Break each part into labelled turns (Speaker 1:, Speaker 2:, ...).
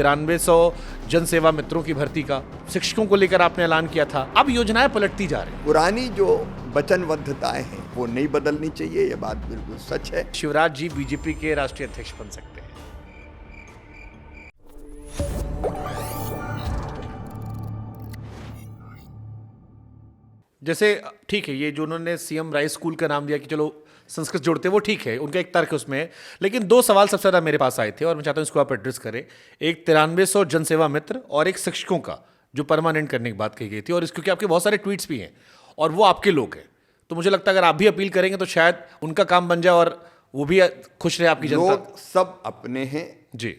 Speaker 1: 9300 जन सेवा मित्रों की भर्ती का, शिक्षकों को लेकर आपने ऐलान किया था। अब योजनाएं पलटती जा रही हैं।
Speaker 2: पुरानी जो वचनबद्धताएं हैं वो नहीं बदलनी चाहिए, ये बात बिल्कुल सच है।
Speaker 1: शिवराज जी बीजेपी के राष्ट्रीय अध्यक्ष बन सकते हैं। जैसे ठीक है, ये जो उन्होंने सीएम राइस स्कूल का नाम दिया कि चलो संस्कृत जोड़ते, वो ठीक है, उनका एक तर्क है उसमें। लेकिन दो सवाल सबसे ज़्यादा मेरे पास आए थे और मैं चाहता हूँ इसको आप एड्रेस करें। एक 9300 जनसेवा मित्र और एक शिक्षकों का जो परमानेंट करने की बात कही गई थी, और क्योंकि आपके बहुत सारे ट्वीट्स भी हैं और वो आपके लोग हैं, तो मुझे लगता है अगर आप भी अपील करेंगे तो शायद उनका काम बन जाए और वो भी खुश रहे, आपकी जनता।
Speaker 2: लोग सब अपने हैं
Speaker 1: जी,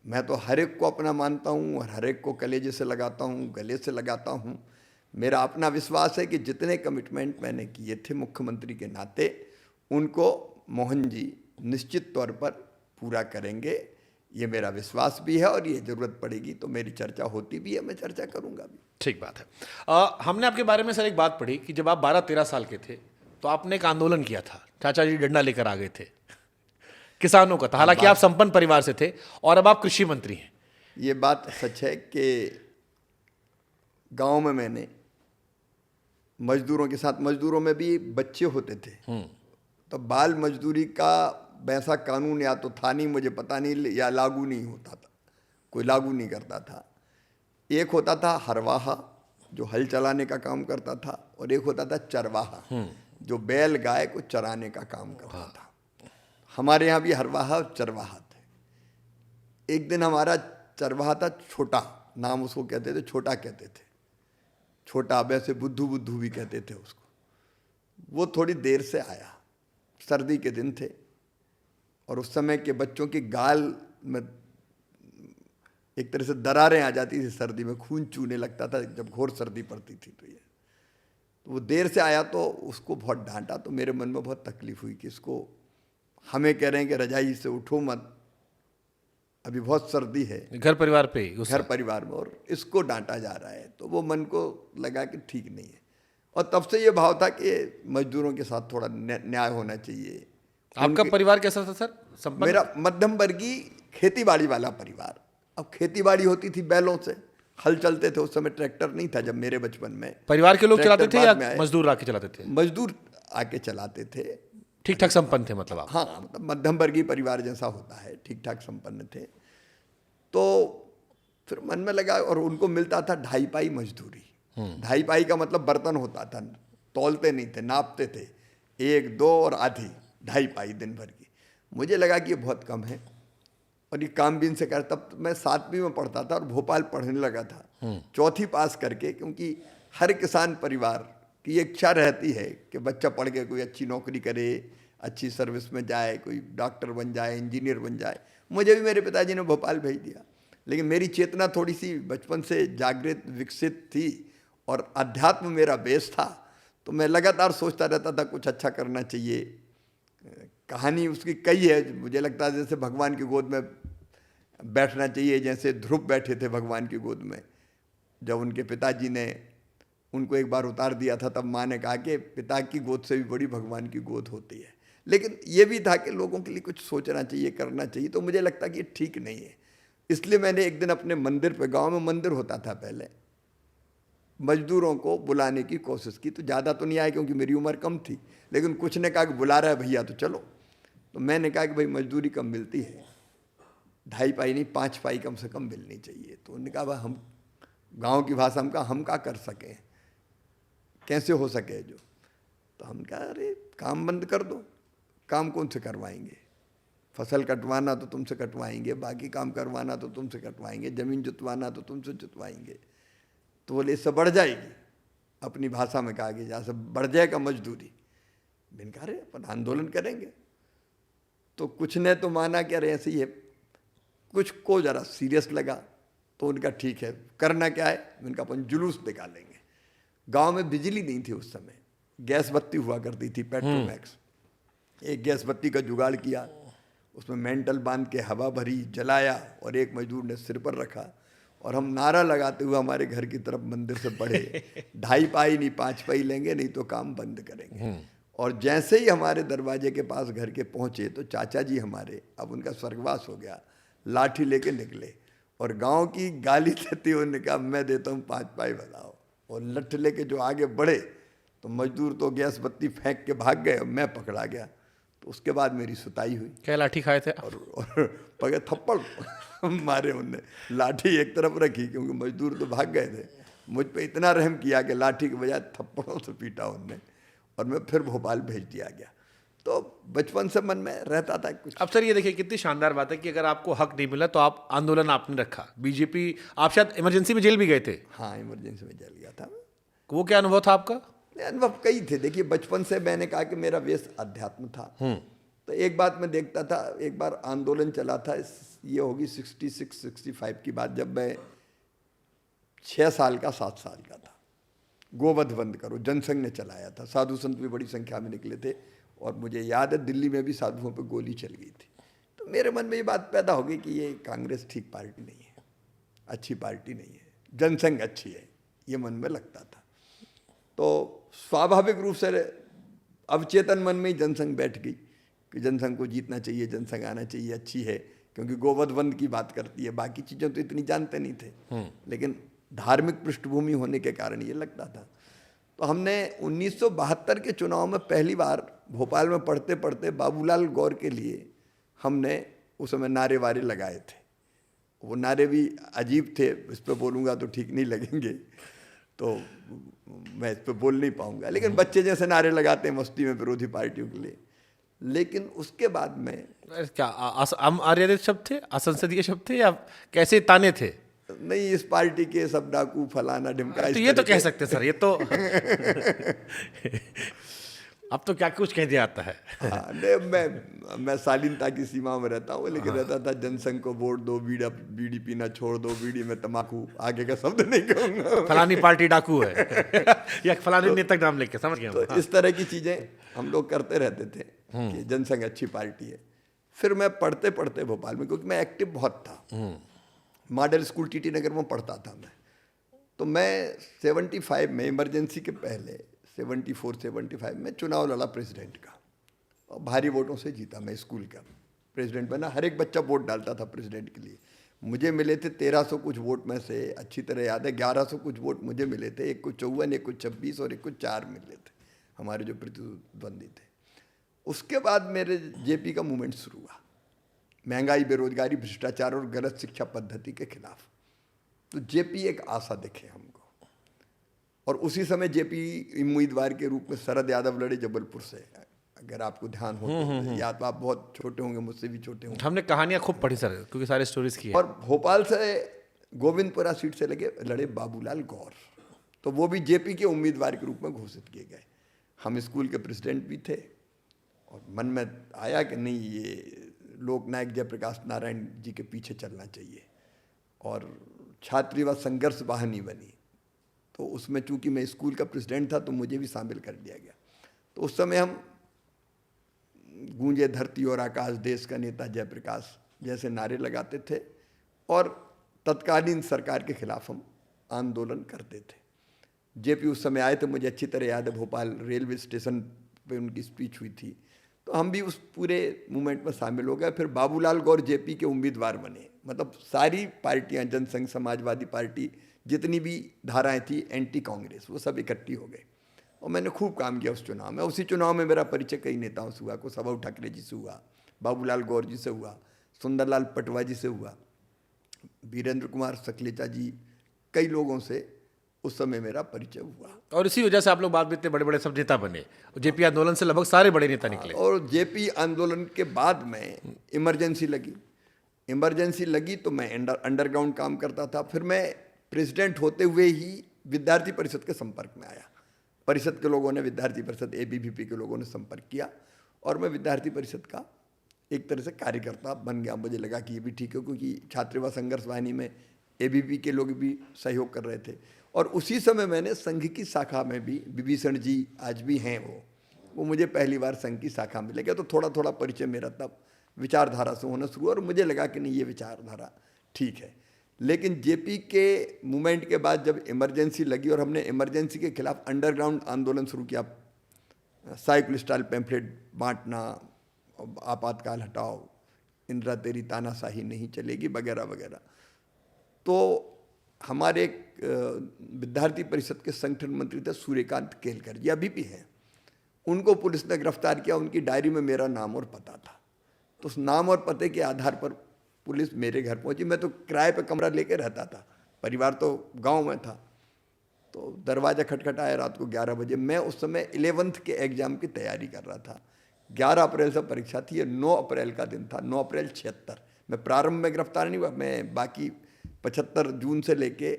Speaker 2: मैं तो हर एक को अपना मानता हूँ और हर एक को कलेजे से लगाता हूँ, गले से लगाता हूँ। मेरा अपना विश्वास है कि जितने कमिटमेंट मैंने किए थे मुख्यमंत्री के नाते, उनको मोहन जी निश्चित तौर पर पूरा करेंगे। ये मेरा विश्वास भी है और ये ज़रूरत पड़ेगी तो मेरी चर्चा होती भी है, मैं चर्चा करूँगा भी।
Speaker 1: ठीक बात है। हमने आपके बारे में सर एक बात पढ़ी कि जब आप 12-13 साल के थे तो आपने एक आंदोलन किया था, चाचा जी डंडा लेकर आ गए थे, किसानों का था। हालांकि आप संपन्न परिवार से थे और अब आप कृषि मंत्री हैं।
Speaker 2: ये बात सच है कि गांव में मैंने मजदूरों के साथ, मजदूरों में भी बच्चे होते थे, तो बाल मजदूरी का वैसा कानून या तो था नहीं, मुझे पता नहीं, या लागू नहीं होता था, कोई लागू नहीं करता था। एक होता था हरवाहा जो हल चलाने का काम करता था, और एक होता था चरवाहा जो बैल गाय को चराने का काम करता था। हमारे यहाँ भी हरवाहा और चरवाहा थे। एक दिन हमारा चरवाहा था छोटा, नाम उसको कहते थे, छोटा कहते थे, छोटा, वैसे बुद्धू बुद्धू भी कहते थे उसको। वो थोड़ी देर से आया, सर्दी के दिन थे और उस समय के बच्चों की गाल में एक तरह से दरारें आ जाती थी, सर्दी में खून चूने लगता था जब घोर सर्दी पड़ती थी। तो वो देर से आया तो उसको बहुत डांटा, तो मेरे मन में बहुत तकलीफ हुई कि इसको हमें कह रहे हैं कि रजाई से उठो मत, अभी बहुत सर्दी है,
Speaker 1: घर परिवार पे
Speaker 2: घर परिवार में, और इसको डांटा जा रहा है। तो वो मन को लगा कि ठीक नहीं है, और तब से ये भाव था कि मजदूरों के साथ थोड़ा न्याय होना चाहिए।
Speaker 1: आपका परिवार कैसा था सर? संपन्न?
Speaker 2: मेरा मध्यम वर्गीय खेतीबाड़ी वाला परिवार। अब खेतीबाड़ी होती थी बैलों से, हल चलते थे, उस समय ट्रैक्टर नहीं था जब मेरे बचपन में।
Speaker 1: परिवार के लोग चलाते थे या
Speaker 2: में
Speaker 1: मजदूर आके चलाते थे?
Speaker 2: मजदूर आके चलाते थे।
Speaker 1: ठीक ठाक संपन्न थे मतलब आप?
Speaker 2: हाँ, मतलब मध्यम वर्गीय परिवार जैसा होता है, ठीक ठाक संपन्न थे। तो फिर मन में लगा, और उनको मिलता था 2.5 पाई मजदूरी। 2.5 पाई का मतलब बर्तन होता था, तौलते नहीं थे, नापते थे, 1, 2 और आधी, 2.5 पाई दिन भर की। मुझे लगा कि ये बहुत कम है और ये काम भी इनसे कर। तब मैं 7वीं में पढ़ता था और भोपाल पढ़ने लगा था, 4थी पास करके, क्योंकि हर किसान परिवार की इच्छा रहती है कि बच्चा पढ़ के कोई अच्छी नौकरी करे, अच्छी सर्विस में जाए, कोई डॉक्टर बन जाए, इंजीनियर बन जाए। मुझे भी मेरे पिताजी ने भोपाल भेज दिया, लेकिन मेरी चेतना थोड़ी सी बचपन से जागृत विकसित थी और अध्यात्म मेरा बेस था, तो मैं लगातार सोचता रहता था कुछ अच्छा करना चाहिए। कहानी उसकी कई है, मुझे लगता है जैसे भगवान की गोद में बैठना चाहिए, जैसे ध्रुव बैठे थे भगवान की गोद में। जब उनके पिताजी ने उनको एक बार उतार दिया था, तब माँ ने कहा कि पिता की गोद से भी बड़ी भगवान की गोद होती है। लेकिन ये भी था कि लोगों के लिए कुछ सोचना चाहिए, करना चाहिए। तो मुझे लगता कि ये ठीक नहीं है, इसलिए मैंने एक दिन अपने मंदिर पे, गांव में मंदिर होता था पहले, मजदूरों को बुलाने की कोशिश की। तो ज़्यादा तो नहीं आए क्योंकि मेरी उम्र कम थी, लेकिन कुछ ने कहा कि बुला रहा है भैया तो चलो। तो मैंने कहा कि भाई मजदूरी कम मिलती है, 2.5 पाई नहीं, 5 पाई कम से कम मिलनी चाहिए। तो उन्होंने कहा भाई हम, गाँव की भाषा में कहा, हम क्या कर सकें, कैसे हो सके जो। तो हम कहा अरे काम बंद कर दो, काम कौन से करवाएंगे, फसल कटवाना तो तुमसे कटवाएंगे, बाकी काम करवाना तो तुमसे कटवाएंगे, ज़मीन जुतवाना तो तुमसे जुतवाएंगे। तो बोले इससे बढ़ जाएगी, अपनी भाषा में कहा कि जहाँ से बढ़ जाएगा मजदूरी। मैंने कहा अरे अपन आंदोलन करेंगे। तो कुछ ने तो माना कि अरे ऐसे ही है, कुछ को ज़रा सीरियस लगा, तो उनका ठीक है, करना क्या है, उनका अपन जुलूस निकालेंगे। गांव में बिजली नहीं थी उस समय, गैस बत्ती हुआ करती थी, पेट्रोमैक्स। एक गैस बत्ती का जुगाड़ किया, उसमें मेंटल बांध के हवा भरी, जलाया, और एक मजदूर ने सिर पर रखा, और हम नारा लगाते हुए हमारे घर की तरफ मंदिर से बढ़े, 2.5 पाई नहीं 5 पाई लेंगे, नहीं तो काम बंद करेंगे। और जैसे ही हमारे दरवाजे के पास घर के पहुँचे तो चाचा जी हमारे, अब उनका स्वर्गवास हो गया, लाठी लेके निकले और गांव की गाली देती उन्होंने कहा मैं देता हूँ 5 पाई बताओ, और लठ लेके जो आगे बढ़े तो मजदूर तो गैस बत्ती फेंक के भाग गए, मैं पकड़ा गया। तो उसके बाद मेरी सुताई हुई
Speaker 1: क्या लाठी खाए थे?
Speaker 2: और पगे थप्पड़ मारे उनने, लाठी एक तरफ रखी क्योंकि मजदूर तो भाग गए थे। मुझ पे इतना रहम किया कि लाठी के बजाय थप्पड़ों से पीटा उनने, और मैं फिर भोपाल भेज दिया गया। तो बचपन से मन में रहता था कुछ।
Speaker 1: अब सर ये देखिए कितनी शानदार बात है कि अगर आपको हक नहीं मिला तो आप आंदोलन आपने रखा, बीजेपी, आप शायद इमरजेंसी में जेल भी गए थे।
Speaker 2: हाँ, इमरजेंसी में जल गया था।
Speaker 1: वो क्या अनुभव था आपका?
Speaker 2: अनुभव कई थे। देखिए, बचपन से मैंने कहा कि मेरा वेश अध्यात्म था। तो एक बात मैं देखता था, एक बार आंदोलन चला था, ये होगी 66-65 की बात, जब मैं 6 साल का 7 साल का था। गोवध बंद करो, जनसंघ ने चलाया था, साधु संत भी बड़ी संख्या में निकले थे, और मुझे याद है दिल्ली में भी साधुओं पे गोली चल गई थी। तो मेरे मन में ये बात पैदा हो गई कि ये कांग्रेस ठीक पार्टी नहीं है, अच्छी पार्टी नहीं है, जनसंघ अच्छी है, ये मन में लगता था। तो स्वाभाविक रूप से अवचेतन मन में ही जनसंघ बैठ गई कि जनसंघ को जीतना चाहिए, जनसंघ आना चाहिए, अच्छी है, क्योंकि गोवध बंद की बात करती है। बाकी चीज़ें तो इतनी जानते नहीं थे, लेकिन धार्मिक पृष्ठभूमि होने के कारण ये लगता था। तो हमने 1972 के चुनाव में पहली बार भोपाल में पढ़ते पढ़ते बाबूलाल गौर के लिए हमने उस समय नारे वारे लगाए थे। वो नारे भी अजीब थे, इस पर बोलूँगा तो ठीक नहीं लगेंगे, तो मैं इस पर बोल नहीं पाऊँगा, लेकिन बच्चे जैसे नारे लगाते हैं मस्ती में विरोधी पार्टियों के लिए। लेकिन उसके बाद में
Speaker 1: क्या आर्यदित शब्द थे, असंसदीय शब्द थे, या कैसे ताने थे?
Speaker 2: नहीं, इस पार्टी के सब डाकू फलाना ढिमका,
Speaker 1: तो ये तो कह सकते हैं सर, ये तो अब तो क्या कुछ कह दिया जाता है।
Speaker 2: हाँ, नहीं, मैं शालीनता की सीमा में रहता हूँ, लेकिन रहता था जनसंघ को वोट दो, बीड़ी पीना छोड़ दो, बीड़ी में तम्बाकू, आगे का शब्द नहीं कहूँगा,
Speaker 1: फलानी पार्टी डाकू है या फलानी नेता का नाम लेके, समझ गया।
Speaker 2: तो इस तरह की चीज़ें हम लोग करते रहते थे कि जनसंघ अच्छी पार्टी है। फिर मैं पढ़ते पढ़ते भोपाल में, क्योंकि मैं एक्टिव बहुत था, मॉडल स्कूल टीटी नगर में पढ़ता था मैं, तो मैं 75 में, इमरजेंसी के पहले 74-75 में चुनाव लड़ा प्रेसिडेंट का, और भारी वोटों से जीता मैं स्कूल का प्रेसिडेंट बना। हर एक बच्चा वोट डालता था प्रेसिडेंट के लिए। मुझे मिले थे 1300 कुछ वोट में से, अच्छी तरह याद है 1100 कुछ वोट मुझे मिले थे, एक को 54, एक को 26 और एक को 4 मिले थे हमारे जो प्रतिद्वंदी थे। उसके बाद मेरे जेपी का मूवमेंट शुरू हुआ, महंगाई, बेरोजगारी, भ्रष्टाचार और गलत शिक्षा पद्धति के खिलाफ। तो जेपी एक आशा दिखे हमको, और उसी समय जेपी उम्मीदवार के रूप में शरद यादव लड़े जबलपुर से, अगर आपको ध्यान हो तो। या तो आप बहुत छोटे होंगे, मुझसे भी छोटे होंगे।
Speaker 1: हमने कहानियां खूब पढ़ी सर, क्योंकि सारे स्टोरीज की है।
Speaker 2: और भोपाल से गोविंदपुरा सीट से लड़े बाबूलाल गौर, तो वो भी जेपी के उम्मीदवार के रूप में घोषित किए गए। हम स्कूल के प्रेसिडेंट भी थे, और मन में आया कि नहीं, ये लोकनायक जयप्रकाश नारायण जी के पीछे चलना चाहिए, और छात्रवाद संघर्ष वाहिनी बनी। तो उसमें चूंकि मैं स्कूल का प्रेसिडेंट था तो मुझे भी शामिल कर दिया गया। तो उस समय हम गूंजे धरती और आकाश, देश का नेता जयप्रकाश जैसे नारे लगाते थे, और तत्कालीन सरकार के खिलाफ हम आंदोलन करते थे। जेपी उस समय आए थे, मुझे अच्छी तरह याद है, भोपाल रेलवे स्टेशन पे उनकी स्पीच हुई थी, तो हम भी उस पूरे मूवमेंट में शामिल हो गए। फिर बाबूलाल गौर जेपी के उम्मीदवार बने, मतलब सारी पार्टियां, जनसंघ, समाजवादी पार्टी, जितनी भी धाराएं थी एंटी कांग्रेस, वो सब इकट्ठी हो गए, और मैंने खूब काम किया उस चुनाव में। उसी चुनाव में मेरा परिचय कई नेताओं से हुआ, कुशाभाऊ ठाकरे जी से हुआ, बाबूलाल गौर जी से हुआ, सुंदरलाल पटवा जी से हुआ, वीरेंद्र कुमार सकलेचा जी, कई लोगों से उस समय मेरा परिचय हुआ।
Speaker 1: और इसी वजह से आप लोग बाद में इतने बड़े बड़े सब नेता बने, और जेपी आंदोलन से लगभग सारे बड़े नेता निकले।
Speaker 2: और जेपी आंदोलन के बाद में इमरजेंसी लगी तो मैं अंडरग्राउंड काम करता था। फिर मैं प्रेसिडेंट होते हुए ही विद्यार्थी परिषद के संपर्क में आया। परिषद के लोगों ने, विद्यार्थी परिषद एबीवीपी के लोगों ने संपर्क किया, और मैं विद्यार्थी परिषद का एक तरह से कार्यकर्ता बन गया। मुझे लगा कि ये भी ठीक है, क्योंकि छात्रवाद संघर्ष वाहिनी में एबीवीपी के लोग भी सहयोग कर रहे थे। और उसी समय मैंने संघ की शाखा में भी, विभीषण जी आज भी हैं वो मुझे पहली बार संघ की शाखा में ले गया। तो थोड़ा थोड़ा परिचय मेरा तब विचारधारा से होना शुरू हुआ, और मुझे लगा कि नहीं, ये विचारधारा ठीक है। लेकिन जेपी के मूवमेंट के बाद जब इमरजेंसी लगी, और हमने इमरजेंसी के खिलाफ अंडरग्राउंड आंदोलन शुरू किया, साइकिल स्टाइल पैम्फलेट बांटना, आपातकाल हटाओ, इंदिरा तेरी तानाशाही नहीं चलेगी, वगैरह वगैरह, तो हमारे एक विद्यार्थी परिषद के संगठन मंत्री थे सूर्यकांत केलकर जी, अभी भी हैं। उनको पुलिस ने गिरफ्तार किया, उनकी डायरी में मेरा नाम और पता था। तो उस नाम और पते के आधार पर पुलिस मेरे घर पहुंची। मैं तो किराए पे कमरा लेके रहता था, परिवार तो गांव में था। तो दरवाज़ा खटखटाया रात को 11 बजे। मैं उस समय 11th के एग्ज़ाम की तैयारी कर रहा था। 11 अप्रैल से परीक्षा थी, ये 9 अप्रैल का दिन था, 9 अप्रैल 76। मैं प्रारंभ में गिरफ्तार नहीं हुआ, मैं बाकी 75 जून से लेके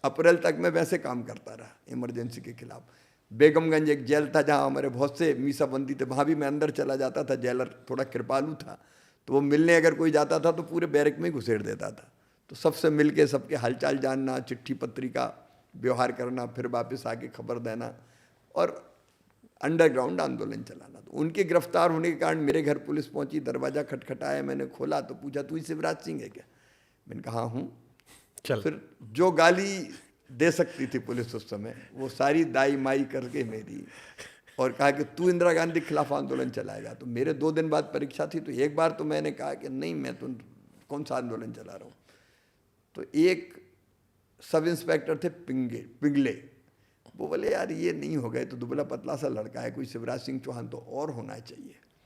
Speaker 2: अप्रैल तक मैं वैसे काम करता रहा इमरजेंसी के खिलाफ। बेगमगंज एक जेल था जहाँ हमारे बहुत से मीसाबंदी थे, वहाँ भी मैं अंदर चला जाता था। जेलर थोड़ा कृपालु था, तो वो मिलने अगर कोई जाता था तो पूरे बैरक में ही घुसेड़ देता था। तो सबसे मिल के सबके हालचाल जानना, चिट्ठी पत्री का व्यवहार करना, फिर वापस आके खबर देना और अंडरग्राउंड आंदोलन चलाना। तो उनके गिरफ्तार होने के कारण मेरे घर पुलिस पहुंची, दरवाज़ा खटखटाया, मैंने खोला तो पूछा तू ही शिवराज सिंह है क्या? मैंने कहा हाँ हूँ।
Speaker 1: चल
Speaker 2: फिर जो गाली दे सकती थी पुलिस उस समय, वो सारी दाई माई करके मेरी, और कहा कि तू इंदिरा गांधी के खिलाफ आंदोलन चलाएगा। तो मेरे 2 दिन बाद परीक्षा थी, तो एक बार तो मैंने कहा कि नहीं, मैं तो कौन सा आंदोलन चला रहा हूँ। तो एक सब इंस्पेक्टर थे पिंगले, वो बोले यार ये नहीं हो गए, तो दुबला पतला सा लड़का है, कोई शिवराज सिंह चौहान तो और होना चाहिए।